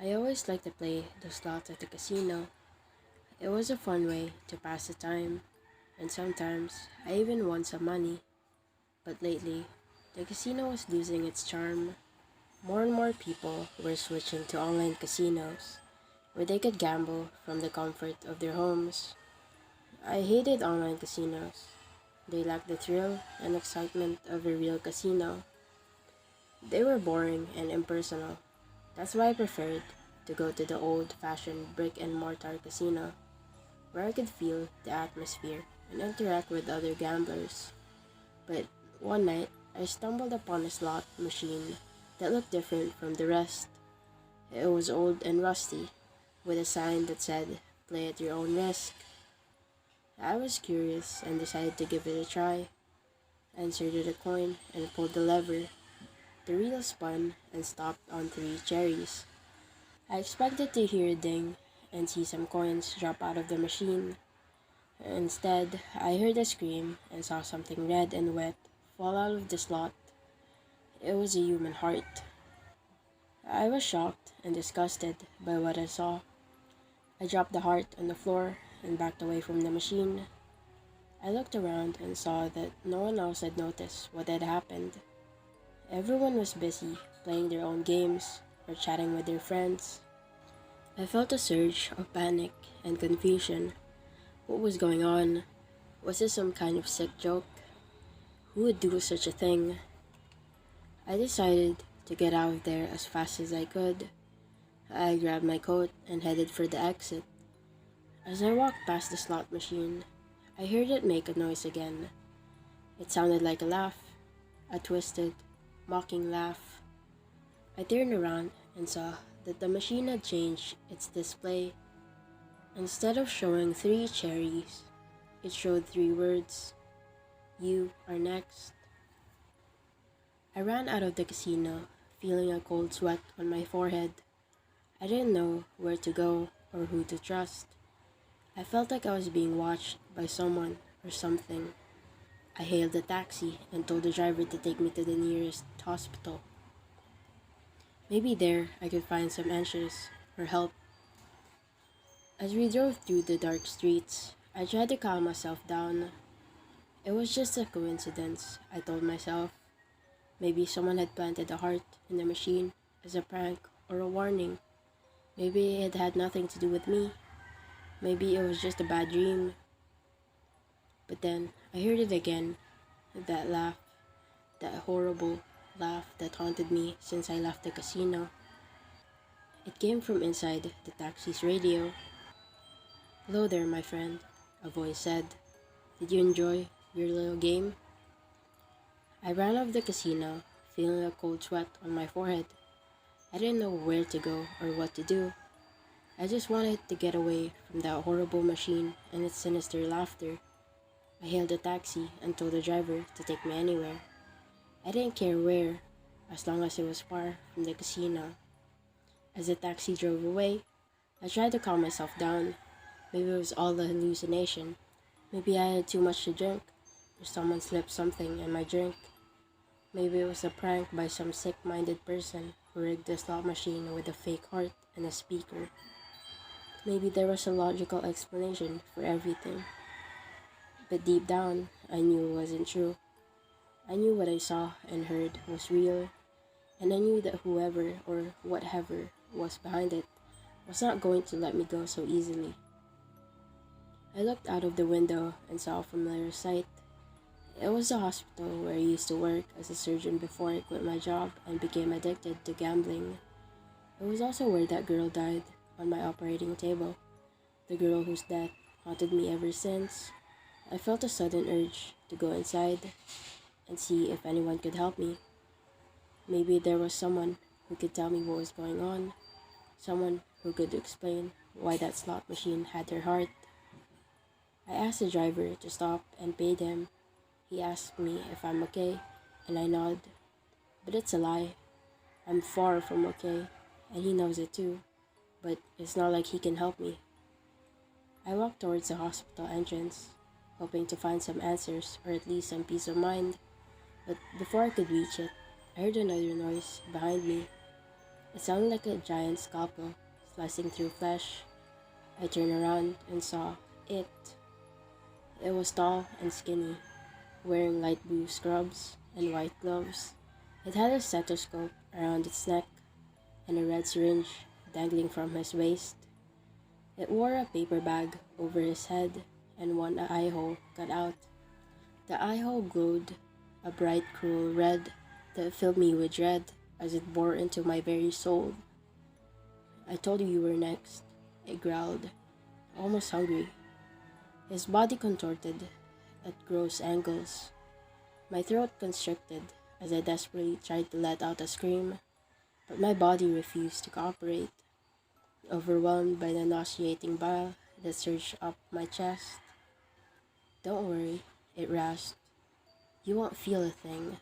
I always liked to play the slots at the casino. It was a fun way to pass the time, and sometimes I even won some money. But lately, the casino was losing its charm. More and more people were switching to online casinos, where they could gamble from the comfort of their homes. I hated online casinos. They lacked the thrill and excitement of a real casino. They were boring and impersonal. That's why I preferred to go to the old-fashioned brick-and-mortar casino, where I could feel the atmosphere and interact with other gamblers. But one night, I stumbled upon a slot machine that looked different from the rest. It was old and rusty, with a sign that said, "Play at your own risk." I was curious and decided to give it a try. I inserted a coin and pulled the lever. The reel spun and stopped on three cherries. I expected to hear a ding and see some coins drop out of the machine. Instead, I heard a scream and saw something red and wet fall out of the slot. It was a human heart. I was shocked and disgusted by what I saw. I dropped the heart on the floor and backed away from the machine. I looked around and saw that no one else had noticed what had happened. Everyone was busy playing their own games or chatting with their friends. I felt a surge of panic and confusion. What was going on? Was this some kind of sick joke? Who would do such a thing? I decided to get out of there as fast as I could. I grabbed my coat and headed for the exit. As I walked past the slot machine, I heard it make a noise again. It sounded like a laugh, a twisted, mocking laugh. I turned around and saw that the machine had changed its display. Instead of showing three cherries, it showed three words: "You are next." I ran out of the casino, feeling a cold sweat on my forehead. I didn't know where to go or who to trust. I felt like I was being watched by someone or something. I hailed a taxi and told the driver to take me to the nearest hospital. Maybe there I could find some answers or help. As we drove through the dark streets, I tried to calm myself down. It was just a coincidence, I told myself. Maybe someone had planted a heart in the machine as a prank or a warning. Maybe it had nothing to do with me. Maybe it was just a bad dream. But then I heard it again, that laugh, that horrible laugh that haunted me since I left the casino. It came from inside the taxi's radio. "Hello there, my friend," a voice said. "Did you enjoy your little game?" I ran out of the casino, feeling a cold sweat on my forehead. I didn't know where to go or what to do. I just wanted to get away from that horrible machine and its sinister laughter. I hailed a taxi and told the driver to take me anywhere. I didn't care where, as long as it was far from the casino. As the taxi drove away, I tried to calm myself down. Maybe it was all a hallucination. Maybe I had too much to drink, or someone slipped something in my drink. Maybe it was a prank by some sick-minded person who rigged the slot machine with a fake heart and a speaker. Maybe there was a logical explanation for everything. But deep down, I knew it wasn't true. I knew what I saw and heard was real, and I knew that whoever or whatever was behind it was not going to let me go so easily. I looked out of the window and saw a familiar sight. It was the hospital where I used to work as a surgeon before I quit my job and became addicted to gambling. It was also where that girl died, on my operating table. The girl whose death haunted me ever since. I felt a sudden urge to go inside and see if anyone could help me. Maybe there was someone who could tell me what was going on, someone who could explain why that slot machine had her heart. I asked the driver to stop and paid him. He asked me if I'm okay, and I nodded. But it's a lie. I'm far from okay, and he knows it too. But it's not like he can help me. I walked towards the hospital entrance, hoping to find some answers or at least some peace of mind. But before I could reach it, I heard another noise behind me. It sounded like a giant scalpel slicing through flesh. I turned around and saw it. It was tall and skinny, wearing light blue scrubs and white gloves. It had a stethoscope around its neck and a red syringe dangling from his waist. It wore a paper bag over his head and one eye hole cut out. The eye hole glowed a bright, cruel red that filled me with dread as it bore into my very soul. "I told you were next," it growled, almost hungry. His body contorted at gross angles. My throat constricted as I desperately tried to let out a scream, but my body refused to cooperate. Overwhelmed by the nauseating bile that surged up my chest. "Don't worry," it rasped. "You won't feel a thing.